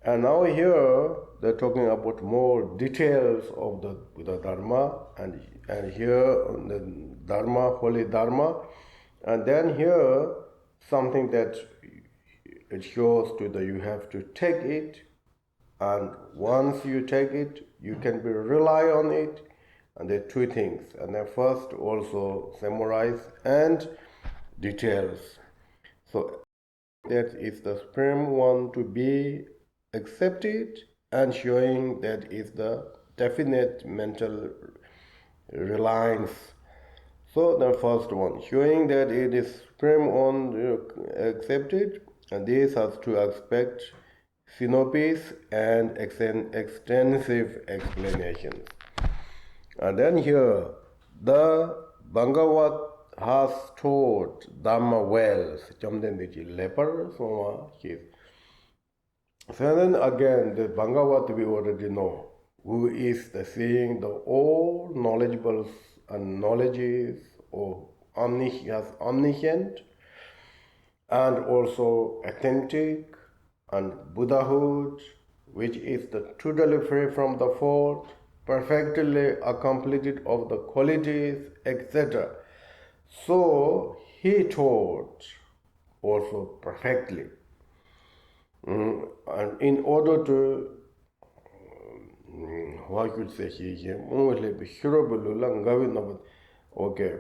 And now here they're talking about more details of the Dharma, and here the Dharma, holy Dharma, and then here something that it shows to that you have to take it, and once you take it, you can be rely on it, and there are two things. And then first also summarize and details. So that is the supreme one to be accepted, and showing that is the definite mental reliance. So the first one, showing that it is supreme one accepted, and this has two aspects, synopsis and extensive explanations. And then here, the Bhagavat has taught Dharma well. So then again, the Bhagavat we already know, who is the seeing the all knowledgeable and knowledges, or omniscient, and also authentic, and Buddhahood, which is the totally free from the fault, perfectly accomplished of the qualities, etc. So he taught also perfectly. And in order to, what could say okay,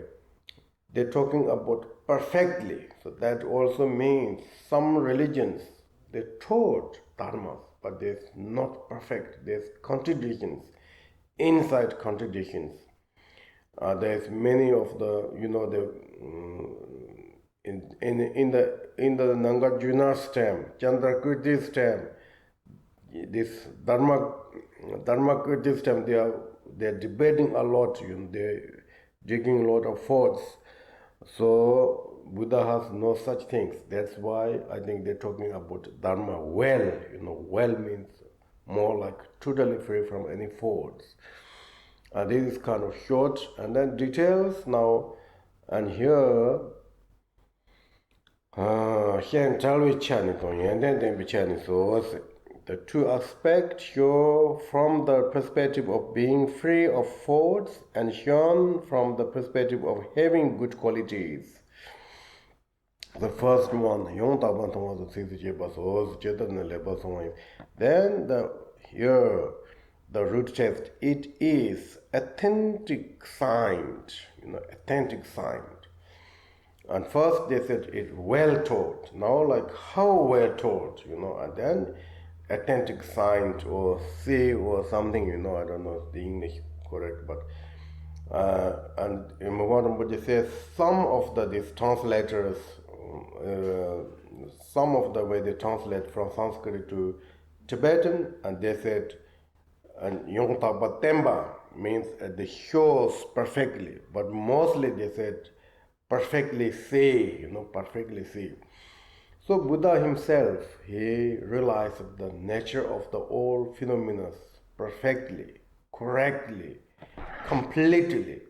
they're talking about perfectly. So that also means some religions, they taught dharmas, but there's not perfect. There's contradictions, inside contradictions. There's many of the, in the Nagarjuna stem, Chandrakirti stem, this Dharmakirti stem, they're debating a lot. They're digging a lot of faults. So Buddha has no such things. That's why I think they're talking about Dharma well. Well means more like totally free from any faults. This is kind of short, and then details now. And here, the two aspects show from the perspective of being free of faults, and shown from the perspective of having good qualities. The first one, then here the root text, it is authentic signed, authentic signed. And first they said it well taught. Now like how well taught, and then authentic signed, or say, or something, I don't know if the English correct, but and Mipham says some of these translators, some of the way they translate from Sanskrit to Tibetan, and they said, and Yongta Temba means the shows perfectly, but mostly they said perfectly say, perfectly say. So Buddha himself, he realized the nature of the all phenomena perfectly, correctly, completely.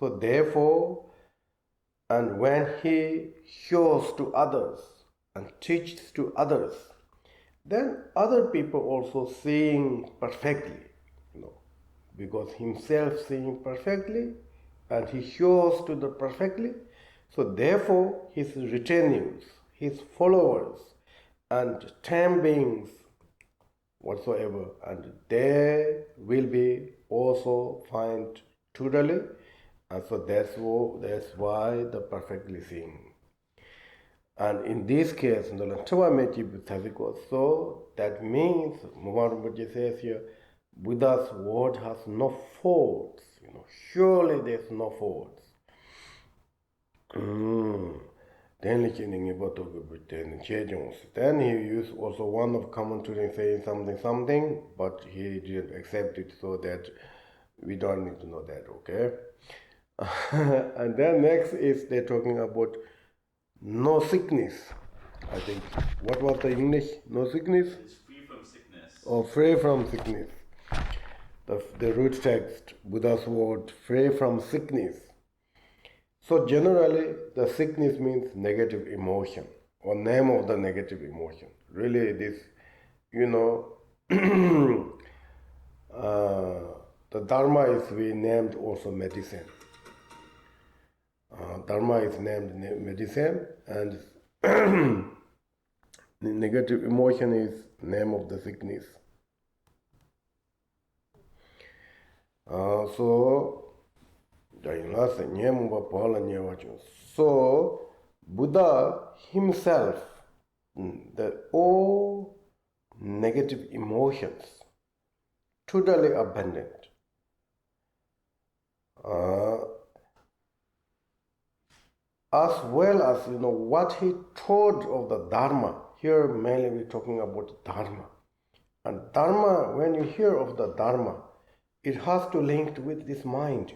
So therefore, and when he shows to others and teaches to others, then other people also seeing perfectly, because himself seeing perfectly, and he shows to the perfectly. So therefore, his retainings, his followers, and tame beings whatsoever, and they will be also find totally, and so that's why the perfectly seeing. And in this case, so that means, Mipham says here, Buddha's word has no faults. Surely there's no faults. Then he used also one of commentary saying something, but he didn't accept it, so that we don't need to know that, okay? And then next is they're talking about no sickness. I think, what was the English? No sickness? It's free from sickness. Or free from sickness. The root text, Buddha's word, free from sickness. So generally, the sickness means negative emotion, or name of the negative emotion. Really, this, the Dharma is we named also medicine. Dharma is named medicine, and the negative emotion is name of the sickness. So Buddha himself, that all negative emotions totally abandoned. As well as what he taught of the Dharma. Here mainly we're talking about Dharma. And Dharma, when you hear of the Dharma, it has to link with this mind,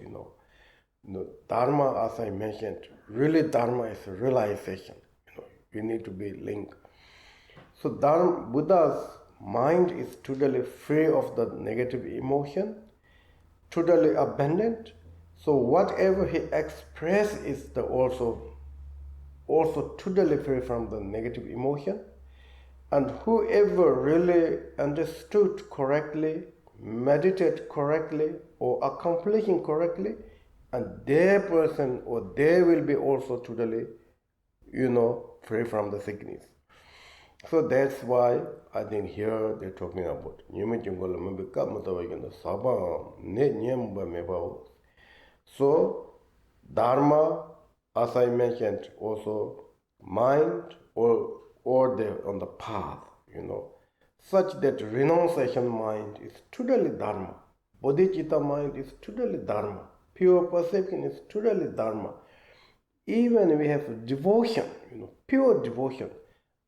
Dharma, as I mentioned, really Dharma is a realization. We need to be linked. So Buddha's mind is totally free of the negative emotion, totally abandoned. So whatever he expresses is also totally free from the negative emotion. And whoever really understood correctly, meditate correctly, or accomplishing correctly, and their person or they will be also totally, free from the sickness. So that's why I think here they're talking about so Dharma, as I mentioned, also mind or the on the path, such that renunciation mind is totally Dharma. Bodhicitta mind is totally Dharma. Pure perception is totally Dharma. Even we have devotion, pure devotion.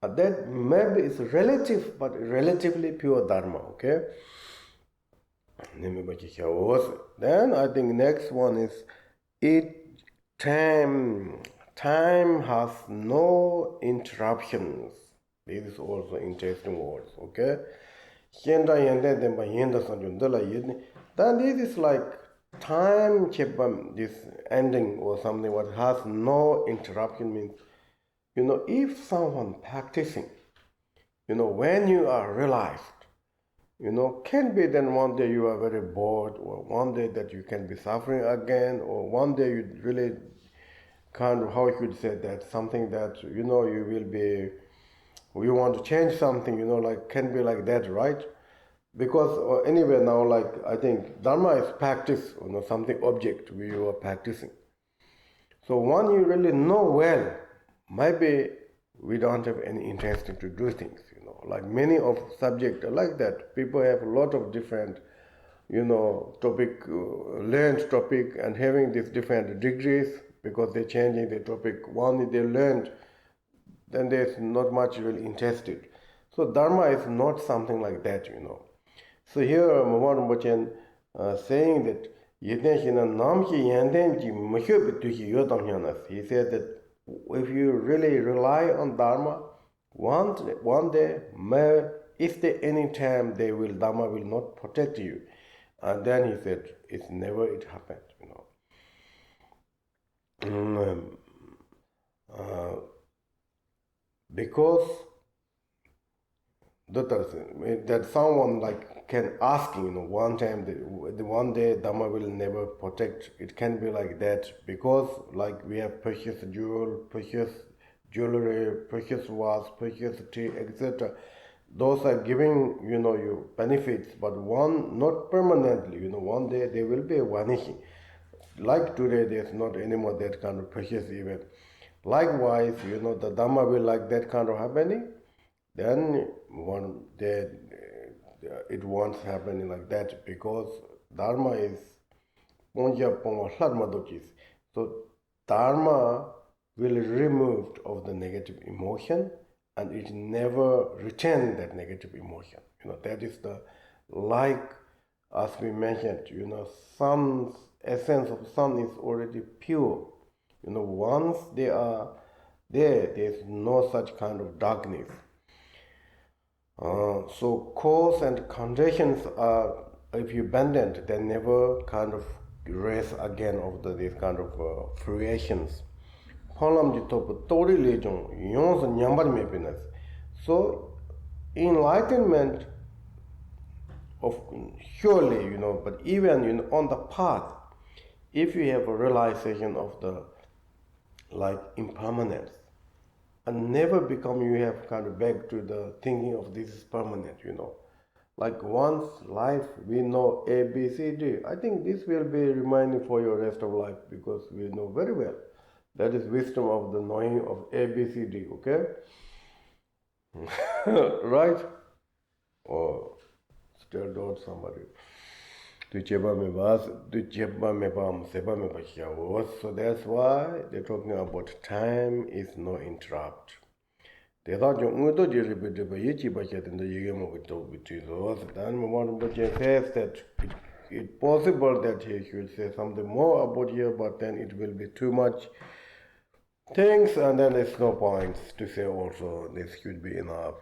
That maybe is relative, but relatively pure Dharma, okay? Then I think next one is time has no interruptions. This is also interesting words, okay? Then this is like time, this ending or something, what has no interruption means, if someone practicing, when you are realized, can be then one day you are very bored, or one day that you can be suffering again, or one day you really kind of, how you could say that, something that, you will be, you want to change something, can be like that, right? Because anyway now, like, I think Dharma is practice, something object we are practicing. So when you really know well, maybe we don't have any interest to do things, like many of subjects are like that. People have a lot of different, topic, learned topic, and having these different degrees because they're changing the topic. One they learned, then there's not much really interested. So Dharma is not something like that, So here Mawar Rinpoche saying that he said that if you really rely on Dharma, one day, if there any time Dharma will not protect you. And then he said, it's never it happened, because that someone like can ask, one time, the one day Dharma will never protect. It can be like that because like we have precious jewel, precious jewelry, precious vase, precious tea, etc. Those are giving, you benefits, but one not permanently, one day they will be vanishing. Like today, there's not anymore that kind of precious event. Likewise, the Dhamma will like that kind of happening, then one day it won't happen like that because Dharma is so Dharma will be removed of the negative emotion and it never retain that negative emotion. That is the, like as we mentioned, sun's essence of sun is already pure. Once they are there's no such kind of darkness. So cause and conditions are, if you abandon, they never kind of rise again of these kind of fruitions. So enlightenment surely, but even on the path, if you have a realization of the impermanence, and never become you have kind of back to the thinking of this is permanent, Like once life we know A, B, C, D. I think this will be reminding for your rest of life because we know very well. That is wisdom of the knowing of A, B, C, D, okay? Right? Or still don't somebody. So that's why they're talking about time is no interrupt. It's possible that he should say something more about here, but then it will be too much things, and then there's no point to say also. This should be enough.